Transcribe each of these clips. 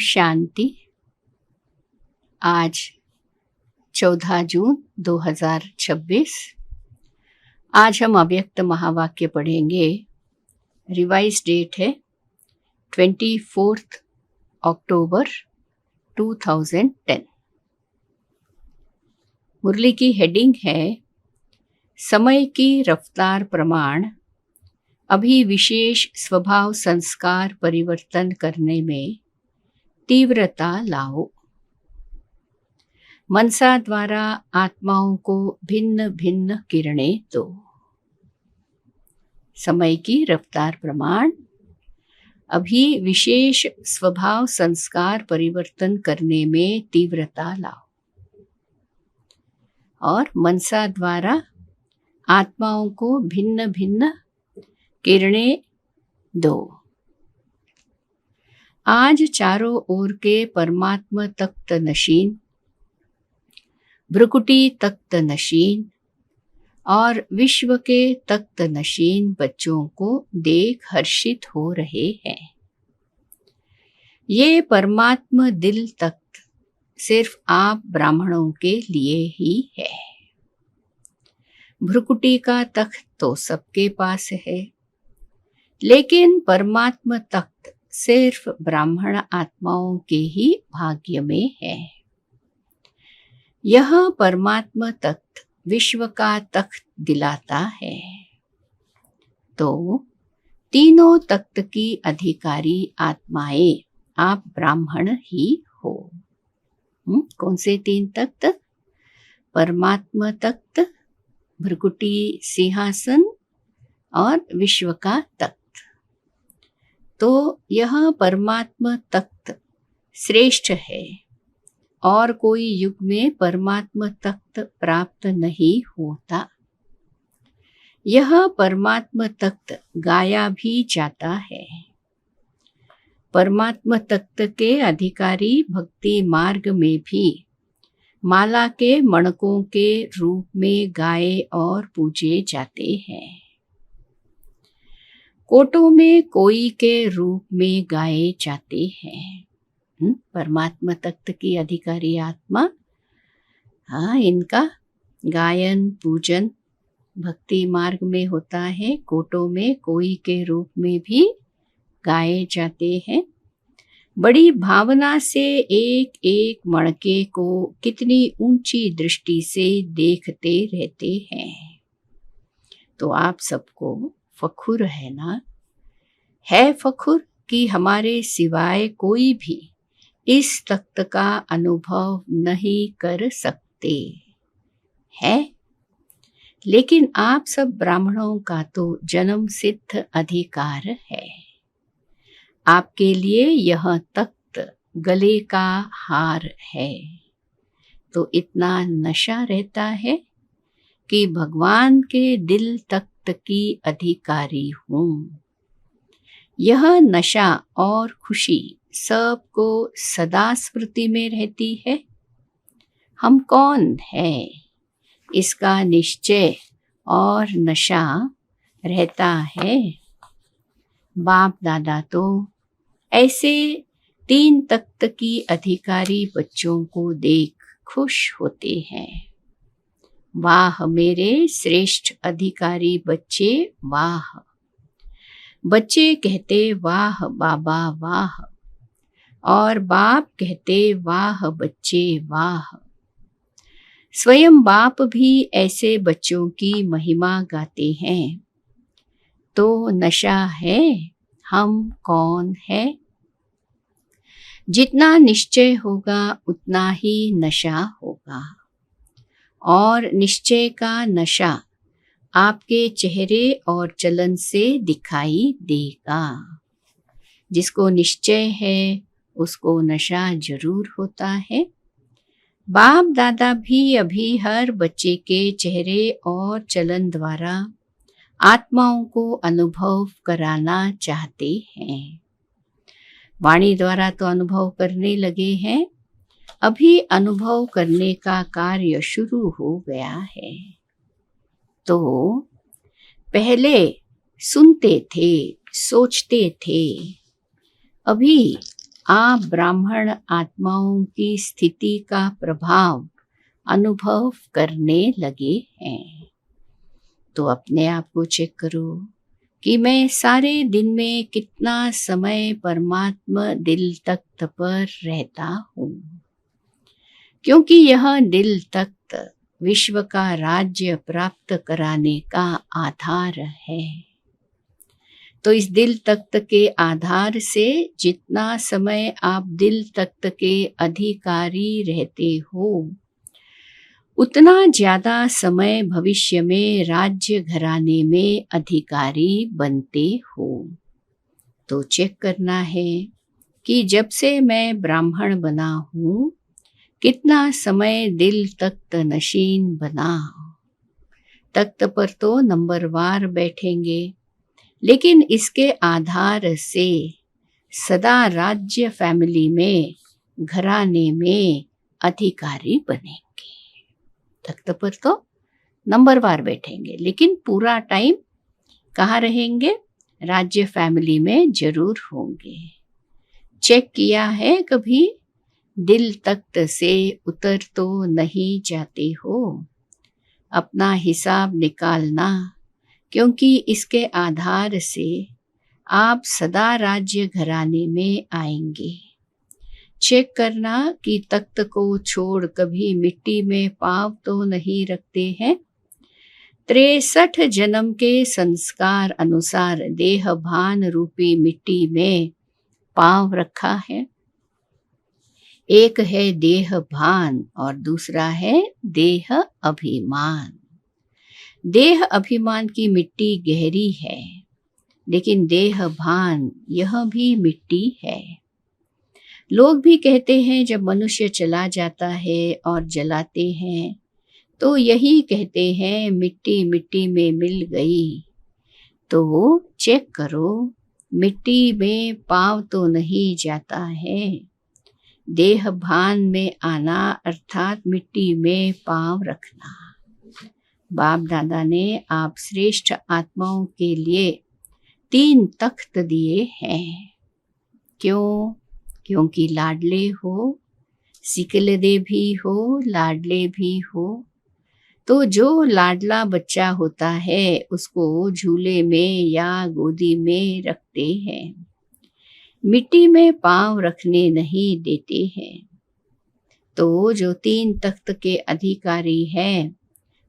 शांति। आज 14 जून 2026। आज हम अव्यक्त महावाक्य पढ़ेंगे। रिवाइज डेट है 24 अक्टूबर 2010। मुरली की हेडिंग है समय की रफ्तार प्रमाण अभी विशेष स्वभाव संस्कार परिवर्तन करने में तीव्रता लाओ। मनसा द्वारा आत्माओं को भिन्न भिन्न किरणें दो। समय की रफ्तार प्रमाण अभी विशेष स्वभाव संस्कार परिवर्तन करने में तीव्रता लाओ और मनसा द्वारा आत्माओं को भिन्न भिन्न किरणें दो। आज चारों ओर के परमात्मा तख्त नशीन, भ्रुकुटी तख्त नशीन और विश्व के तख्त नशीन बच्चों को देख हर्षित हो रहे हैं। ये परमात्मा दिल तख्त सिर्फ आप ब्राह्मणों के लिए ही है। भ्रुकुटी का तख्त तो सबके पास है, लेकिन परमात्मा तख्त सिर्फ ब्राह्मण आत्माओं के ही भाग्य में है। यह परमात्मा तख्त विश्व का तख्त दिलाता है। तो तीनों तख्त की अधिकारी आत्माएं आप ब्राह्मण ही हो। कौन से तीन तख्त? परमात्मा तख्त, भ्रुकुटी सिंहासन और विश्व का तख्त। तो यह परमात्मा तख्त श्रेष्ठ है और कोई युग में परमात्मा तख्त प्राप्त नहीं होता। यह परमात्मा तख्त गाया भी जाता है। परमात्मा तख्त के अधिकारी भक्ति मार्ग में भी माला के मणकों के रूप में गाए और पूजे जाते हैं। कोटों में कोई के रूप में गाए जाते हैं। परमात्मा तख्त की अधिकारी आत्मा, इनका गायन पूजन भक्ति मार्ग में होता है। कोटों में कोई के रूप में भी गाए जाते हैं। बड़ी भावना से एक एक मणके को कितनी ऊंची दृष्टि से देखते रहते हैं। तो आप सबको फखुर है ना? है फखुर कि हमारे सिवाय कोई भी इस तख्त का अनुभव नहीं कर सकते हैं। लेकिन आप सब ब्राह्मणों का तो जन्म सिद्ध अधिकार है। आपके लिए यह तख्त गले का हार है। तो इतना नशा रहता है कि भगवान के दिल तख्त की अधिकारी हूँ। यह नशा और खुशी सबको सदा स्मृति में रहती है। हम कौन हैं, इसका निश्चय और नशा रहता है। बाप दादा तो ऐसे तीन तख्त की अधिकारी बच्चों को देख खुश होते हैं। वाह मेरे श्रेष्ठ अधिकारी बच्चे, वाह। बच्चे कहते वाह बाबा वाह, और बाप कहते वाह बच्चे वाह। स्वयं बाप भी ऐसे बच्चों की महिमा गाते हैं। तो नशा है, हम कौन है? जितना निश्चय होगा उतना ही नशा होगा, और निश्चय का नशा आपके चेहरे और चलन से दिखाई देगा। जिसको निश्चय है उसको नशा जरूर होता है। बाप दादा भी अभी हर बच्चे के चेहरे और चलन द्वारा आत्माओं को अनुभव कराना चाहते हैं। वाणी द्वारा तो अनुभव करने लगे हैं, अभी अनुभव करने का कार्य शुरू हो गया है। तो पहले सुनते थे, सोचते थे, अभी आप ब्राह्मण आत्माओं की स्थिति का प्रभाव अनुभव करने लगे हैं। तो अपने आप को चेक करो कि मैं सारे दिन में कितना समय परमात्मा दिल तख्त पर रहता हूँ, क्योंकि यह दिल तख्त विश्व का राज्य प्राप्त कराने का आधार है। तो इस दिल तख्त के आधार से जितना समय आप दिल तख्त के अधिकारी रहते हो, उतना ज्यादा समय भविष्य में राज्य घराने में अधिकारी बनते हो। तो चेक करना है कि जब से मैं ब्राह्मण बना हूँ, कितना समय दिल तख्त नशीन बना। तख्त पर तो नंबरवार बैठेंगे, लेकिन इसके आधार से सदा राज्य फैमिली में, घराने में अधिकारी बनेंगे। तख्त पर तो नंबरवार बैठेंगे, लेकिन पूरा टाइम कहाँ रहेंगे? राज्य फैमिली में जरूर होंगे। चेक किया है कभी? दिल तख्त से उतर तो नहीं जाते हो। अपना हिसाब निकालना, क्योंकि इसके आधार से आप सदा राज्य घराने में आएंगे। चेक करना कि तख्त को छोड़ कभी मिट्टी में पांव तो नहीं रखते हैं। 63 जन्म के संस्कार अनुसार देह भान रूपी मिट्टी में पांव रखा है। एक है देह भान और दूसरा है देह अभिमान। देह अभिमान की मिट्टी गहरी है, लेकिन देह भान यह भी मिट्टी है। लोग भी कहते हैं जब मनुष्य चला जाता है और जलाते हैं तो यही कहते हैं मिट्टी मिट्टी में मिल गई। तो चेक करो, मिट्टी में पांव तो नहीं जाता है। देह भान में आना अर्थात मिट्टी में पांव रखना। बाप दादा ने आप श्रेष्ठ आत्माओं के लिए 3 तख्त दिए हैं। क्यों? क्योंकि लाडले हो, सिकलदे भी हो, लाडले भी हो। तो जो लाडला बच्चा होता है उसको झूले में या गोदी में रखते हैं, मिट्टी में पांव रखने नहीं देते हैं। तो जो 3 तख्त के अधिकारी हैं,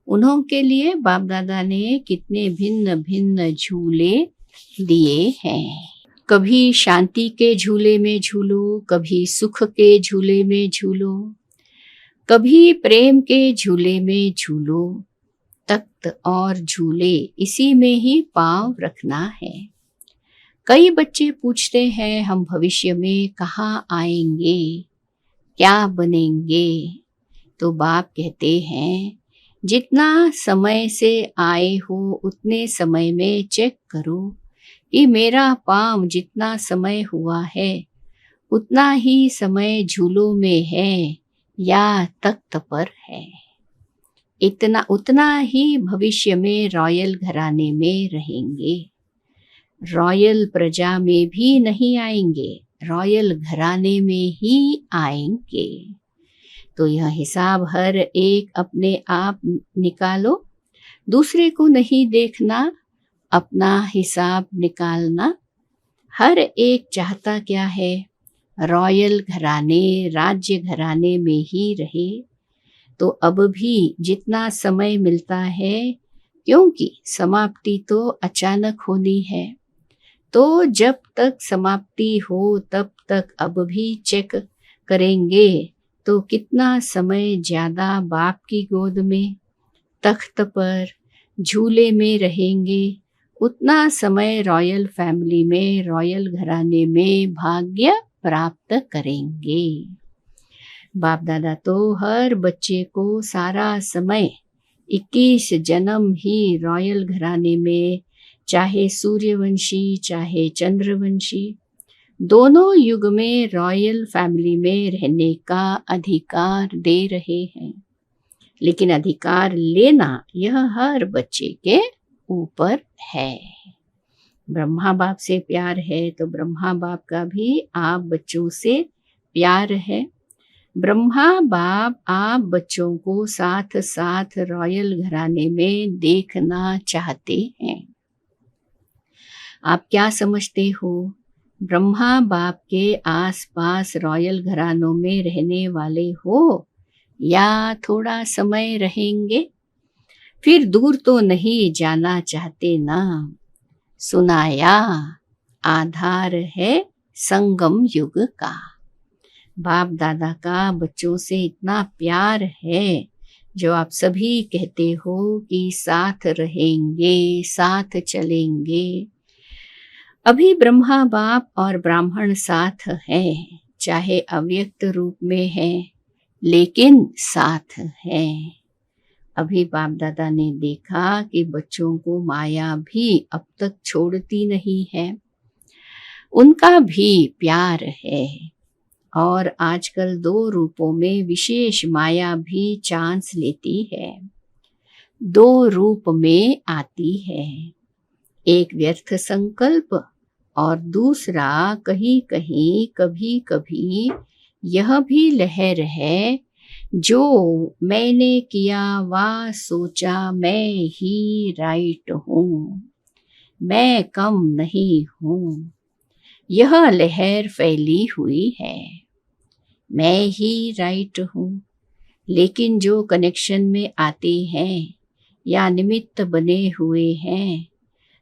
उन्हों के लिए बाप दादा ने कितने भिन्न भिन्न झूले दिए हैं। कभी शांति के झूले में झूलो, कभी सुख के झूले में झूलो, कभी प्रेम के झूले में झूलो। तख्त और झूले इसी में ही पांव रखना है। कई बच्चे पूछते हैं हम भविष्य में कहाँ आएंगे, क्या बनेंगे? तो बाप कहते हैं जितना समय से आए हो उतने समय में चेक करो कि मेरा पांव जितना समय हुआ है उतना ही समय झूलों में है या तख्त पर है। उतना ही भविष्य में रॉयल घराने में रहेंगे। रॉयल प्रजा में भी नहीं आएंगे, रॉयल घराने में ही आएंगे। तो यह हिसाब हर एक अपने आप निकालो, दूसरे को नहीं देखना, अपना हिसाब निकालना। हर एक चाहता क्या है? रॉयल घराने, राज्य घराने में ही रहे। तो अब भी जितना समय मिलता है, क्योंकि समाप्ति तो अचानक होनी है, तो जब तक समाप्ति हो तब तक अब भी चेक करेंगे तो कितना समय ज्यादा बाप की गोद में, तख्त पर, झूले में रहेंगे, उतना समय रॉयल फैमिली में, रॉयल घराने में भाग्य प्राप्त करेंगे। बाप दादा तो हर बच्चे को सारा समय 21 जन्म ही रॉयल घराने में, चाहे सूर्यवंशी चाहे चंद्रवंशी, दोनों युग में रॉयल फैमिली में रहने का अधिकार दे रहे हैं। लेकिन अधिकार लेना यह हर बच्चे के ऊपर है। ब्रह्मा बाप से प्यार है तो ब्रह्मा बाप का भी आप बच्चों से प्यार है। ब्रह्मा बाप आप बच्चों को साथ साथ रॉयल घराने में देखना चाहते हैं। आप क्या समझते हो? ब्रह्मा बाप के आसपास रॉयल घरानों में रहने वाले हो या थोड़ा समय रहेंगे? फिर दूर तो नहीं जाना चाहते ना। सुनाया आधार है संगम युग का। बाप दादा का बच्चों से इतना प्यार है जो आप सभी कहते हो कि साथ रहेंगे, साथ चलेंगे। अभी ब्रह्मा बाप और ब्राह्मण साथ है, चाहे अव्यक्त रूप में है, लेकिन साथ है। अभी बाप दादा ने देखा कि बच्चों को माया भी अब तक छोड़ती नहीं है, उनका भी प्यार है। और आजकल 2 रूपों में विशेष माया भी चांस लेती है, 2 रूप में आती है। एक व्यर्थ संकल्प और दूसरा कहीं कहीं कभी कभी यह भी लहर है जो मैंने किया व सोचा मैं ही राइट हूँ, मैं कम नहीं हूँ। यह लहर फैली हुई है, मैं ही राइट हूँ। लेकिन जो कनेक्शन में आते हैं या निमित्त बने हुए हैं,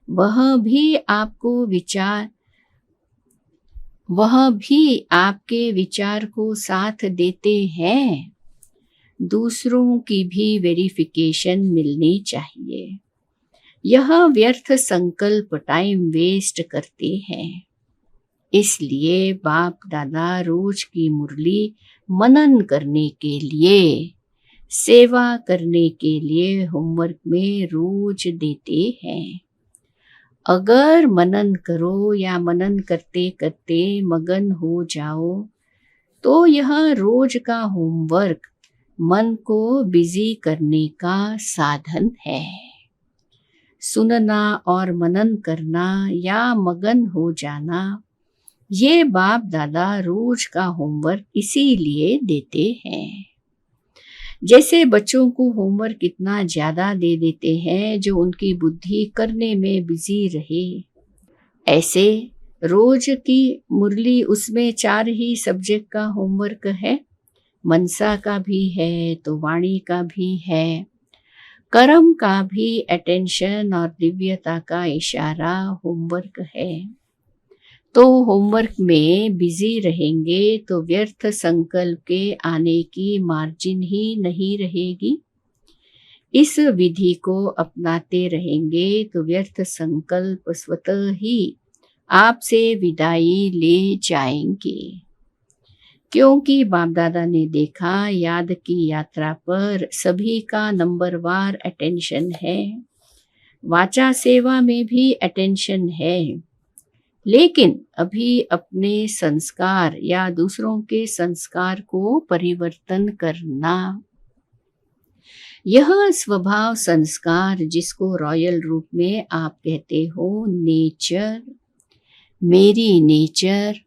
वह भी आपके विचार को साथ देते हैं। दूसरों की भी वेरिफिकेशन मिलनी चाहिए। यह व्यर्थ संकल्प टाइम वेस्ट करते हैं। इसलिए बाप दादा रोज की मुरली मनन करने के लिए, सेवा करने के लिए होमवर्क में रोज देते हैं। अगर मनन करो या मनन करते करते मगन हो जाओ तो यह रोज का होमवर्क मन को बिजी करने का साधन है। सुनना और मनन करना या मगन हो जाना, ये बाप दादा रोज का होमवर्क इसीलिए देते हैं। जैसे बच्चों को होमवर्क इतना ज्यादा दे देते हैं जो उनकी बुद्धि करने में बिजी रहे, ऐसे रोज की मुरली उसमें 4 ही सब्जेक्ट का होमवर्क है। मनसा का भी है तो वाणी का भी है, कर्म का भी अटेंशन और दिव्यता का इशारा होमवर्क है। तो होमवर्क में बिजी रहेंगे तो व्यर्थ संकल्प के आने की मार्जिन ही नहीं रहेगी। इस विधि को अपनाते रहेंगे तो व्यर्थ संकल्प स्वतः ही आपसे विदाई ले जाएंगे। क्योंकि बाप दादा ने देखा याद की यात्रा पर सभी का नंबरवार अटेंशन है, वाचा सेवा में भी अटेंशन है, लेकिन अभी अपने संस्कार या दूसरों के संस्कार को परिवर्तन करना, यह स्वभाव संस्कार जिसको रॉयल रूप में आप कहते हो नेचर, मेरी नेचर,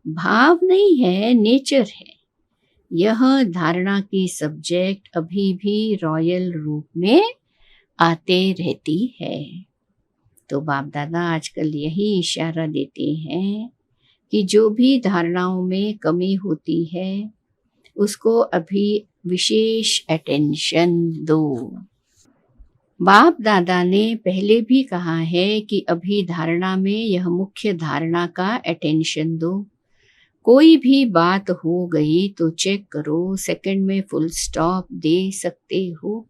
भाव नहीं है, नेचर है। यह धारणा की सब्जेक्ट अभी भी रॉयल रूप में आते रहती है। तो बाप दादा आजकल यही इशारा देते हैं कि जो भी धारणाओं में कमी होती है उसको अभी विशेष अटेंशन दो। बाप दादा ने पहले भी कहा है कि अभी धारणा में यह मुख्य धारणा का अटेंशन दो। कोई भी बात हो गई तो चेक करो, सेकंड में फुल स्टॉप दे सकते हो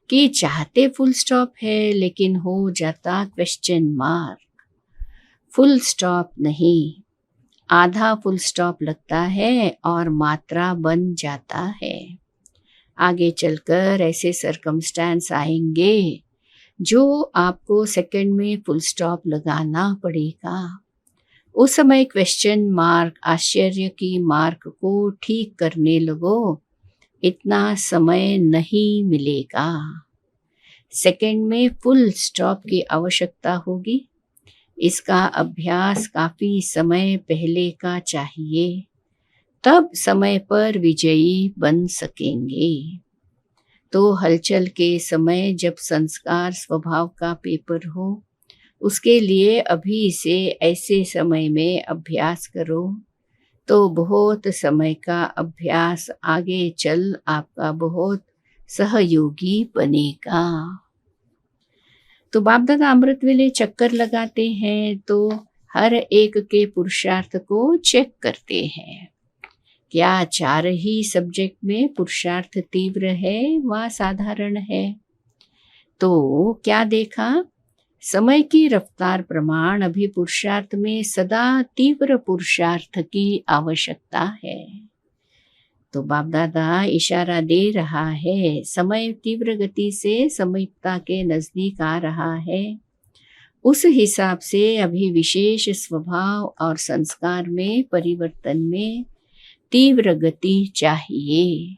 कि चाहते फुल स्टॉप है लेकिन हो जाता क्वेश्चन मार्क। फुल स्टॉप नहीं, आधा फुल स्टॉप लगता है और मात्रा बन जाता है। आगे चलकर ऐसे सरकमस्टेंस आएंगे जो आपको सेकंड में फुल स्टॉप लगाना पड़ेगा। उस समय क्वेश्चन मार्क, आश्चर्य की मार्क को ठीक करने लगो, इतना समय नहीं मिलेगा। सेकंड में फुल स्टॉप की आवश्यकता होगी। इसका अभ्यास काफी समय पहले का चाहिए, तब समय पर विजयी बन सकेंगे। तो हलचल के समय जब संस्कार स्वभाव का पेपर हो, उसके लिए अभी से ऐसे समय में अभ्यास करो, तो बहुत समय का अभ्यास आगे चल आपका बहुत सहयोगी बनेगा। तो बाप दादा अमृत वेले चक्कर लगाते हैं तो हर एक के पुरुषार्थ को चेक करते हैं। क्या चार ही सब्जेक्ट में पुरुषार्थ तीव्र है व साधारण है? तो क्या देखा, समय की रफ्तार प्रमाण अभी पुरुषार्थ में सदा तीव्र पुरुषार्थ की आवश्यकता है। तो बाप दादा इशारा दे रहा है, समय तीव्र गति से समयता के नजदीक आ रहा है। उस हिसाब से अभी विशेष स्वभाव और संस्कार में परिवर्तन में तीव्र गति चाहिए।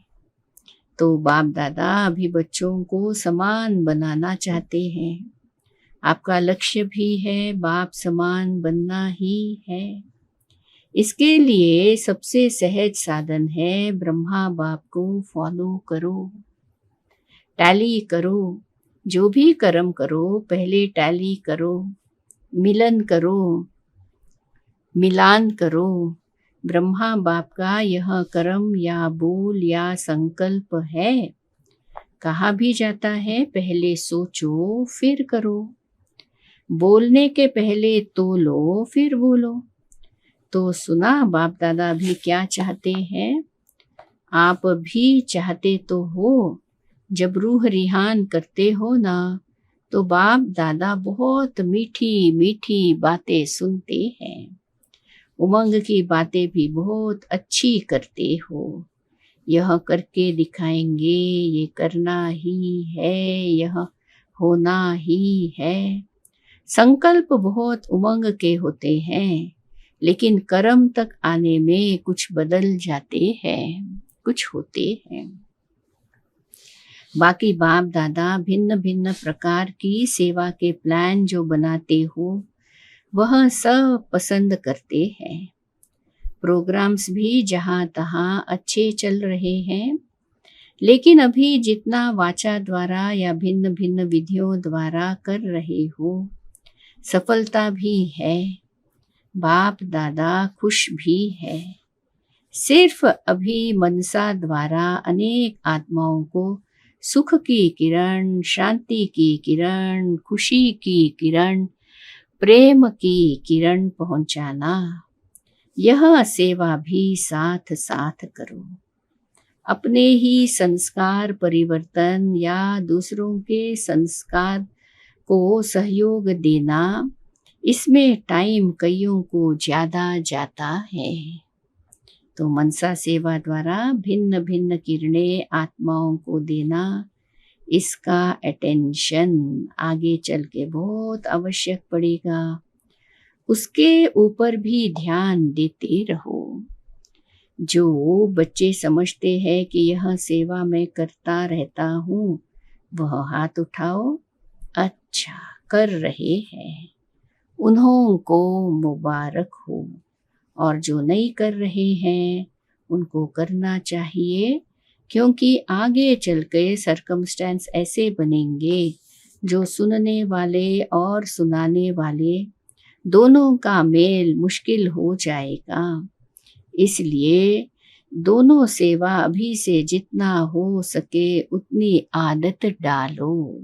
तो बाप दादा अभी बच्चों को समान बनाना चाहते हैं। आपका लक्ष्य भी है बाप समान बनना ही है। इसके लिए सबसे सहज साधन है ब्रह्मा बाप को फॉलो करो, टैली करो। जो भी कर्म करो पहले टैली करो, मिलन करो, मिलान करो। ब्रह्मा बाप का यह कर्म या बोल या संकल्प है। कहा भी जाता है पहले सोचो फिर करो, बोलने के पहले तोलो फिर बोलो। तो सुना बाप दादा भी क्या चाहते हैं? आप भी चाहते तो हो, जब रूह रिहान करते हो ना, तो बाप दादा बहुत मीठी मीठी बातें सुनते हैं। उमंग की बातें भी बहुत अच्छी करते हो। यह करके दिखाएंगे, ये करना ही है, यह होना ही है। संकल्प बहुत उमंग के होते हैं, लेकिन कर्म तक आने में कुछ बदल जाते हैं, कुछ होते हैं। बाकी बाप दादा भिन्न भिन्न प्रकार की सेवा के प्लान जो बनाते हो, वह सब पसंद करते हैं। प्रोग्राम्स भी जहाँ तहाँ अच्छे चल रहे हैं, लेकिन अभी जितना वाचा द्वारा या भिन्न भिन्न विधियों द्वारा कर रहे हो, सफलता भी है, बाप दादा खुश भी है। सिर्फ अभी मनसा द्वारा अनेक आत्माओं को सुख की किरण, शांति की किरण, खुशी की किरण, प्रेम की किरण पहुंचाना, यह सेवा भी साथ साथ करो। अपने ही संस्कार परिवर्तन या दूसरों के संस्कार को सहयोग देना, इसमें टाइम कईयों को ज़्यादा जाता है। तो मनसा सेवा द्वारा भिन्न भिन्न किरणें आत्माओं को देना, इसका अटेंशन आगे चल के बहुत आवश्यक पड़ेगा। उसके ऊपर भी ध्यान देते रहो। जो बच्चे समझते हैं कि यह सेवा मैं करता रहता हूँ, वह हाथ उठाओ। अच्छा कर रहे हैं, उन्हों को मुबारक हो। और जो नहीं कर रहे हैं उनको करना चाहिए, क्योंकि आगे चल के सर्कमस्टेंस ऐसे बनेंगे जो सुनने वाले और सुनाने वाले दोनों का मेल मुश्किल हो जाएगा। इसलिए दोनों सेवा अभी से जितना हो सके उतनी आदत डालो।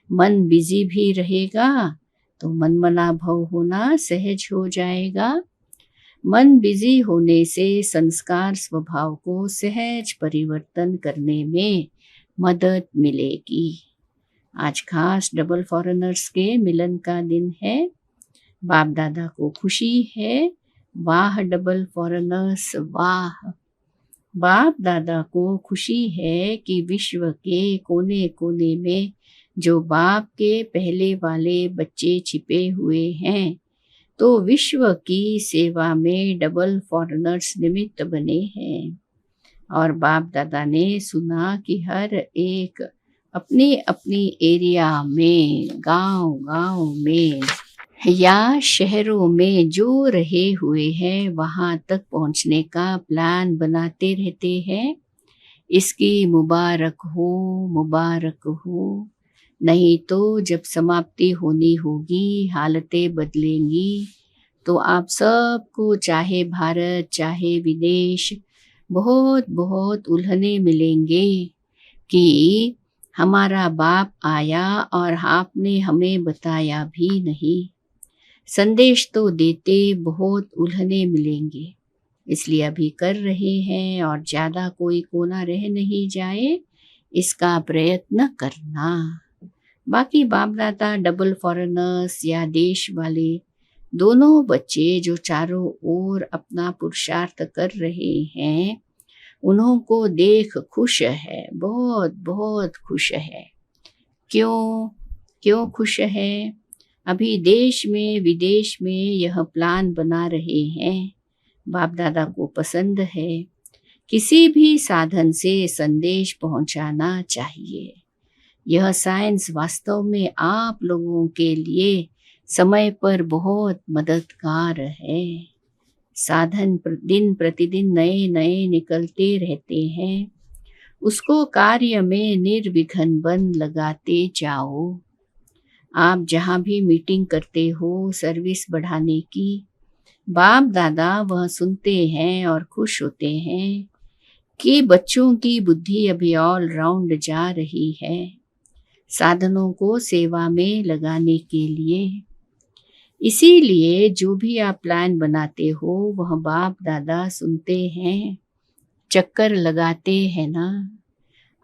मन बिजी भी रहेगा तो मनमना भव होना सहज हो जाएगा। मन बिजी होने से संस्कार स्वभाव को सहज परिवर्तन करने में मदद मिलेगी। आज खास डबल फॉरेनर्स के मिलन का दिन है। बाप दादा को खुशी है। वाह डबल फॉरेनर्स वाह। बाप दादा को खुशी है कि विश्व के कोने कोने में जो बाप के पहले वाले बच्चे छिपे हुए हैं, तो विश्व की सेवा में डबल फॉरेनर्स निमित्त बने हैं। और बाप दादा ने सुना कि हर एक अपनी अपनी एरिया में, गांव गांव में या शहरों में जो रहे हुए हैं वहां तक पहुंचने का प्लान बनाते रहते हैं। इसकी मुबारक हो, मुबारक हो। नहीं तो जब समाप्ति होनी होगी, हालतें बदलेंगी, तो आप सबको चाहे भारत चाहे विदेश बहुत बहुत उल्हने मिलेंगे कि हमारा बाप आया और आपने हमें बताया भी नहीं। संदेश तो देते बहुत उल्हने मिलेंगे, इसलिए अभी कर रहे हैं और ज़्यादा कोई कोना रह नहीं जाए इसका प्रयत्न करना। बाकी बाप दादा डबल फॉरेनर्स या देश वाले दोनों बच्चे जो चारों ओर अपना पुरुषार्थ कर रहे हैं, उन्हों को देख खुश है, बहुत बहुत खुश है। क्यों क्यों खुश है? अभी देश में विदेश में यह प्लान बना रहे हैं। बाप दादा को पसंद है किसी भी साधन से संदेश पहुंचाना चाहिए। यह साइंस वास्तव में आप लोगों के लिए समय पर बहुत मददगार है। साधन दिन प्रतिदिन नए नए निकलते रहते हैं, उसको कार्य में निर्विघ्न बन लगाते जाओ। आप जहाँ भी मीटिंग करते हो सर्विस बढ़ाने की, बाप दादा वह सुनते हैं और खुश होते हैं कि बच्चों की बुद्धि अभी ऑल राउंड जा रही है साधनों को सेवा में लगाने के लिए। इसीलिए जो भी आप प्लान बनाते हो वह बाप दादा सुनते हैं, चक्कर लगाते हैं ना।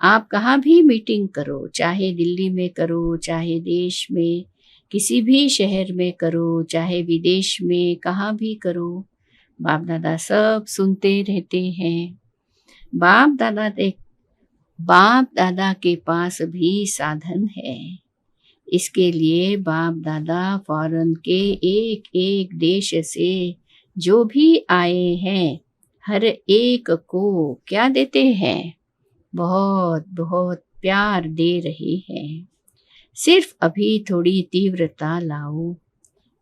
आप कहाँ भी मीटिंग करो, चाहे दिल्ली में करो, चाहे देश में किसी भी शहर में करो, चाहे विदेश में कहाँ भी करो, बाप दादा सब सुनते रहते हैं। बाप दादा के पास भी साधन है। इसके लिए बाप दादा फॉरेन के एक एक देश से जो भी आए हैं हर एक को क्या देते हैं? बहुत बहुत प्यार दे रहे हैं। सिर्फ अभी थोड़ी तीव्रता लाओ,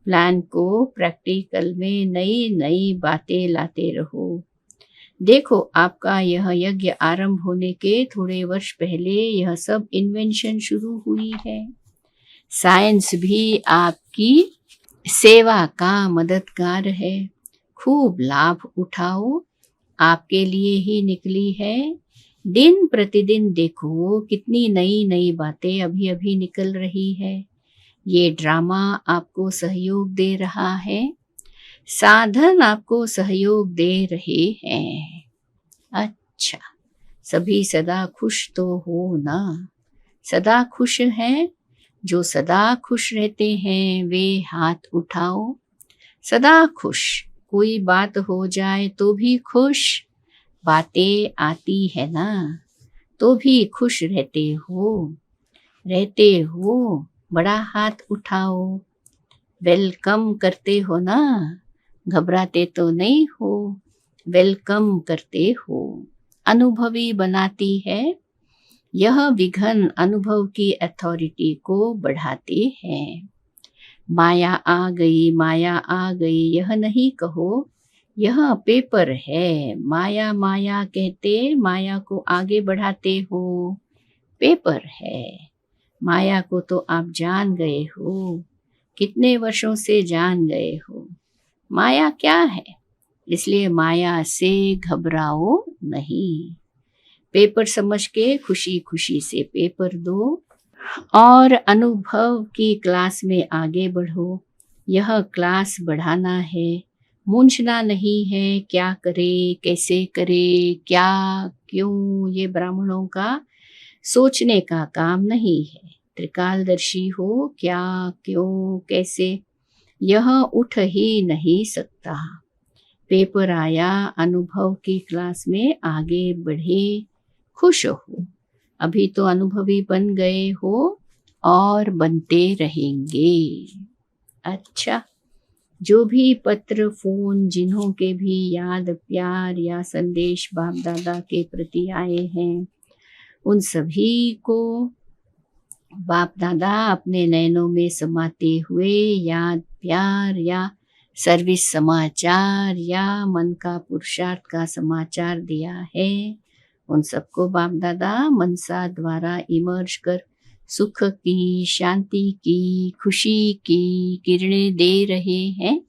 प्लान को प्रैक्टिकल में नई नई बातें लाते रहो। देखो आपका यह यज्ञ आरंभ होने के थोड़े वर्ष पहले यह सब इन्वेंशन शुरू हुई है। साइंस भी आपकी सेवा का मददगार है। खूब लाभ उठाओ, आपके लिए ही निकली है। दिन प्रतिदिन देखो कितनी नई नई बातें अभी अभी निकल रही है। ये ड्रामा आपको सहयोग दे रहा है, साधन आपको सहयोग दे रहे हैं। अच्छा, सभी सदा खुश तो हो ना? सदा खुश हैं? जो सदा खुश रहते हैं वे हाथ उठाओ। सदा खुश, कोई बात हो जाए तो भी खुश, बातें आती है ना तो भी खुश रहते हो। बड़ा हाथ उठाओ, वेलकम करते हो ना, घबराते तो नहीं हो, वेलकम करते हो। अनुभवी बनाती है, यह विघ्न अनुभव की अथॉरिटी को बढ़ाते हैं। माया आ गई, माया आ गई यह नहीं कहो, यह पेपर है। माया माया कहते माया को आगे बढ़ाते हो, पेपर है। माया को तो आप जान गए हो, कितने वर्षों से जान गए हो माया क्या है, इसलिए माया से घबराओ नहीं। पेपर समझ के खुशी खुशी से पेपर दो और अनुभव की क्लास में आगे बढ़ो। यह क्लास बढ़ाना है, मूंझना नहीं है। क्या करे, कैसे करे, क्या क्यों, ये ब्राह्मणों का सोचने का काम नहीं है। त्रिकालदर्शी हो, क्या क्यों कैसे, यह उठ ही नहीं सकता। पेपर आया, अनुभव की क्लास में आगे बढ़े, खुश हो। अभी तो अनुभवी बन गए हो और बनते रहेंगे। अच्छा, जो भी पत्र फोन जिन्हों के भी याद प्यार या संदेश बाप दादा के प्रति आए हैं, उन सभी को बाप दादा अपने नयनों में समाते हुए याद, प्यार या सर्विस समाचार या मन का पुरुषार्थ का समाचार दिया है, उन सबको बाप दादा मनसा द्वारा इमर्ज कर सुख की, शांति की, खुशी की किरणें दे रहे हैं।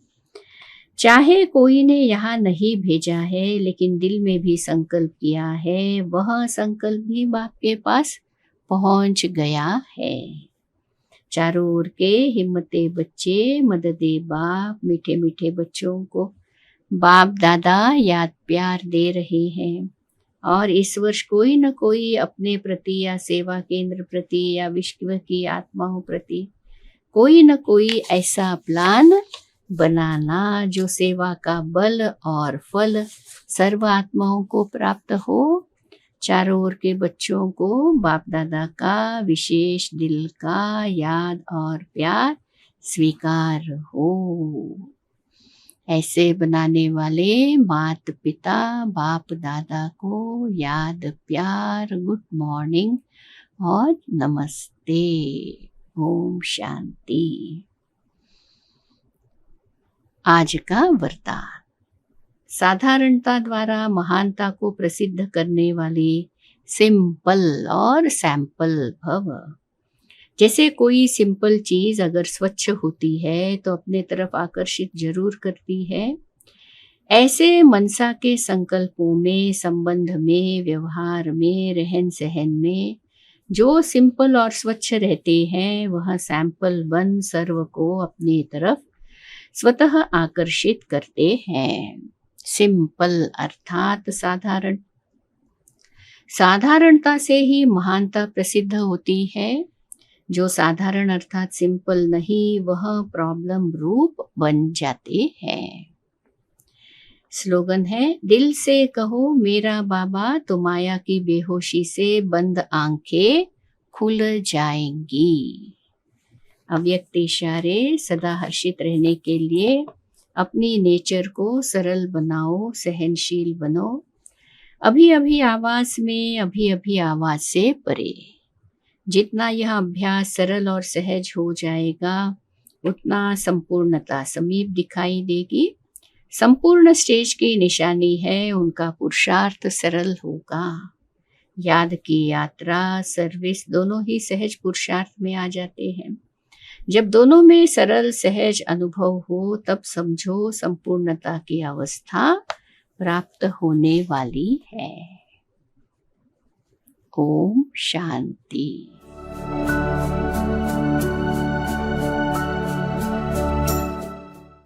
चाहे कोई ने यहाँ नहीं भेजा है, लेकिन दिल में भी संकल्प किया है, वह संकल्प भी बाप के पास पहुंच गया है। चारों ओर के हिम्मते बच्चे, मददे बाप, मीठे मीठे बच्चों को बाप दादा याद प्यार दे रहे हैं। और इस वर्ष कोई न कोई अपने प्रति या सेवा केंद्र प्रति या विश्व की आत्माओं प्रति कोई न कोई ऐसा प्लान बनाना जो सेवा का बल और फल सर्व आत्माओं को प्राप्त हो। चारों ओर के बच्चों को बाप दादा का विशेष दिल का याद और प्यार स्वीकार हो। ऐसे बनाने वाले माता पिता बाप दादा को याद प्यार, गुड मॉर्निंग और नमस्ते। ओम शांति। आज का वरदान। साधारणता द्वारा महानता को प्रसिद्ध करने वाले सिंपल और सैंपल भव। जैसे कोई सिंपल चीज अगर स्वच्छ होती है तो अपने तरफ आकर्षित जरूर करती है, ऐसे मनसा के संकल्पों में, संबंध में, व्यवहार में, रहन सहन में जो सिंपल और स्वच्छ रहते हैं, वह सैंपल बन सर्व को अपनी तरफ स्वतः आकर्षित करते हैं। सिंपल अर्थात साधारण। साधारणता से ही महानता प्रसिद्ध होती है। जो साधारण अर्थात सिंपल नहीं, वह प्रॉब्लम रूप बन जाते हैं। स्लोगन है, दिल से कहो मेरा बाबा तो माया की बेहोशी से बंद आंखें खुल जाएंगी। अव्यक्त इशारे सदा हर्षित रहने के लिए अपनी नेचर को सरल बनाओ, सहनशील बनो। अभी अभी आवाज में, अभी अभी आवाज से परे। जितना यह अभ्यास सरल और सहज हो जाएगा, उतना संपूर्णता समीप दिखाई देगी। संपूर्ण स्टेज की निशानी है, उनका पुरुषार्थ सरल होगा। याद की यात्रा, सर्विस दोनों ही सहज पुरुषार्थ में आ जाते हैं। जब दोनों में सरल सहज अनुभव हो, तब समझो संपूर्णता की अवस्था प्राप्त होने वाली है। ओम शांति।